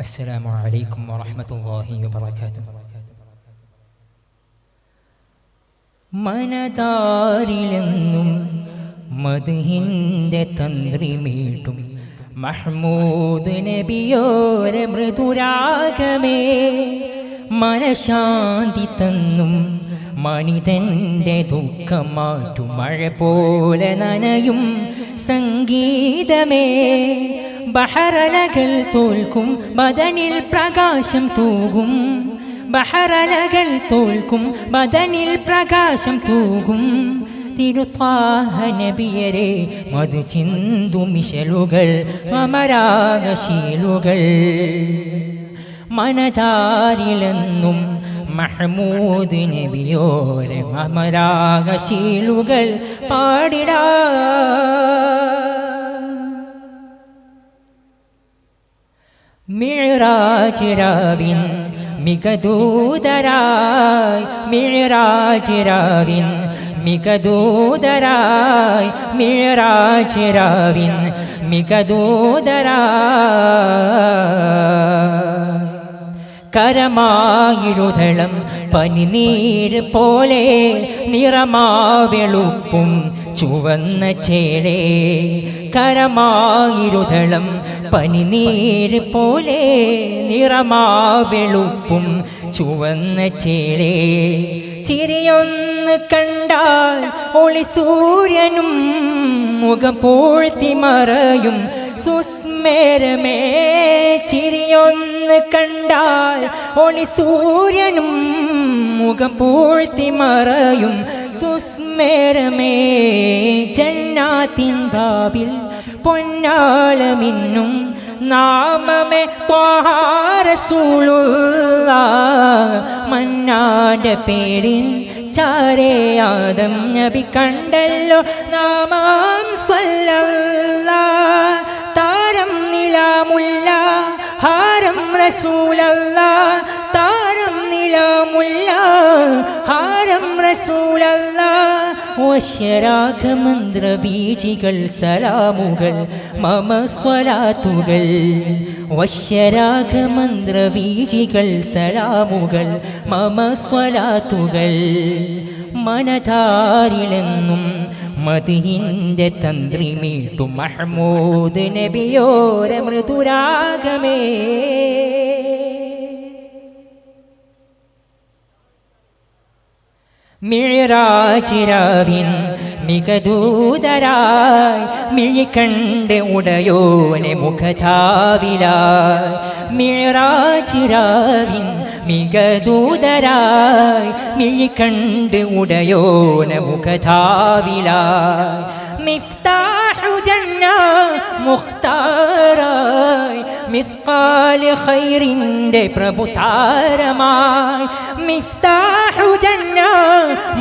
അസ്സലാമു അലൈക്കും വറഹ്മത്തുള്ളാഹി വബറകാതുഹു. മനതാരിലെന്നും മദ്ഹിന്റെ തന്ത്രി മീട്ടും മഹ്മൂദ് നബിയോരെ മൃദുരാഗമേ, മനശാന്തി തന്നും മനിതന്റെ ദുഃഖം മാറ്റും മഴ പോലെ നനയും സംഗീതമേ, ബഹറലകൾ തോൽക്കും ബദനിൽ പ്രകാശം തൂകും, ബഹറലകൾ തോൽക്കും ബദനിൽ പ്രകാശം തൂകും തിരുത്വാഹ നബിയരെ മധു ചിന്തു മിശലുകൾ അമരാഗശീലുകൾ. മനതാരിലെന്നും മഹ്മൂദ് നബിയോരെ അമരാഗശീലുകൾ പാടിടാ. മിഅ്റാജ് രാവിൻ മികദൂതരായി, മിഅ്റാജ് രാവിൻ മികദൂതരായി, മിഅ്റാജ് രാവിൻ മികദൂതരായി. കരമായിരുതളം പനിനീര് പോലെ നിറമാവെളുപ്പും ചുവന്ന ചേലേ, കരമായിരുതളം പനിനീര് പോലെ നിറമാവെളുപ്പും ചുവന്ന ചേലേ. ചിരിയൊന്ന് കണ്ടാൽ ഒളി സൂര്യനും മുഖം പൂഴ്ത്തി മറയും സുസ്മേരമേ, ചിരിയൊന്ന് കണ്ടാൽ ഒളി സൂര്യനും മുഖം പൂഴ്ത്തി മറയും സുസ്മേരമേ. ജന്നാത്തിൻ ബാബിൽ പൊന്നാളമിന്നും നാമമേ ത്വാഹ റസൂലുള്ളാഹ്, മന്നാന്റെ പേരിൽ ചാരേ ആദം നബി കണ്ടല്ലോ നാമാം സ്വല്ലല്ലാഹ്. താരം നിലാമുല്ല ഹാരം റസൂലല്ലാഹ്, താരം നിലാമുല്ല ഹാരം റസൂലല്ലാഹ്. വശ്യരാഗമന്ത്രബീജികൾ സലാമുകൾ മമ സ്വലാത്തുകൾ, വശ്യരാഗമന്ത്രബീജികൾ സലാമുകൾ മമ സ്വലാത്തുകൾ. മനതാരിലെന്നും മദ്ഹിന്റെ തന്ത്രി മീട്ടും മഹ്മൂദ് നബിയോരെ മൃദുരാഗമേ. മിഅ്റാജ് രാവിൻ മികദൂതരായി, മിഴികണ്ട് ഉടയോനെ മുഖധാവിലായി. മിഅ്റാജ് രാവിൻ മികദൂതരായി, മിഴികണ്ട് ഉടയോനെ മുഖധാവിലായി. മിഫ്താഹു ജന്ന മുഖ്താറായി, മിസ്കാല് ഖൈറിന്റെ പ്രഭുതാരമായി. മിഫ്താഹു ജന്ന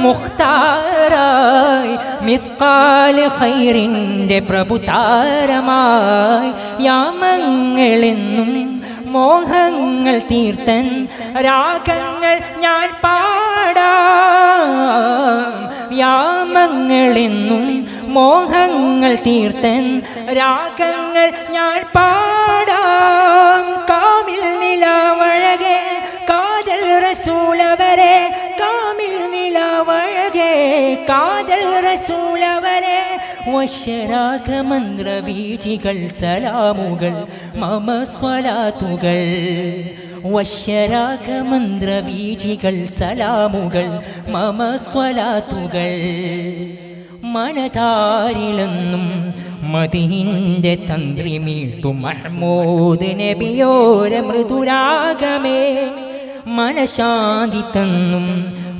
മുഖ്താറായി, മിസ്കാല് ഖൈറിന്റെ പ്രഭുതാരമായി. യാമങ്ങളെന്നും മോഹങ്ങൾ തീർത്തൻ രാഗങ്ങൾ ഞാൻ പാടാം, യാമങ്ങളെന്നും മോഹങ്ങൾ തീർത്തൻ രാഗങ്ങൾ ഞാൻ പാടാം. കാമിൽ നിലാവഴകെ കാതൽ റസൂലവരെ, കാമിൽ നിലാവഴകെ കാതൽ റസൂലവരെ. വശ്യരാഗമന്ത്രബീജികൾ സലാമുകൾ മമ സ്വലാത്തുകൾ, വശ്യരാഗമന്ത്രബീജികൾ സലാമുകൾ മമ സ്വലാത്തുകൾ. മനതാരിലെന്നും മദ്ഹിന്റെ തന്ത്രി മീട്ടും മഹ്മൂദ് നബിയോരെ മൃദുരാഗമേ, മനശാന്തി തന്നും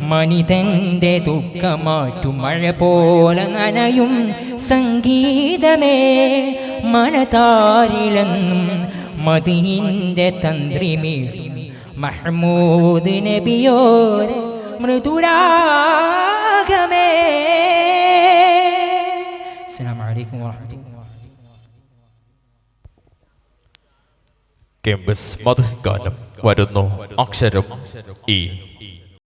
മനിതന്റെ ദുഃഖമാറ്റും മഴ പോലെ നനയും സംഗീതമേ. മനതാരിലെന്നും മദ്ഹിന്റെ തന്ത്രി മീട്ടും മഹ്മൂദ് നബിയോരെ മൃദുരാഗമേ. അസ്സലാമു അലൈക്കും വറഹ്മത്തുള്ളാഹി. ക്യാമ്പസ് മദ്ഹ് ഗാനം വരുന്നു. അക്ഷരം ഈ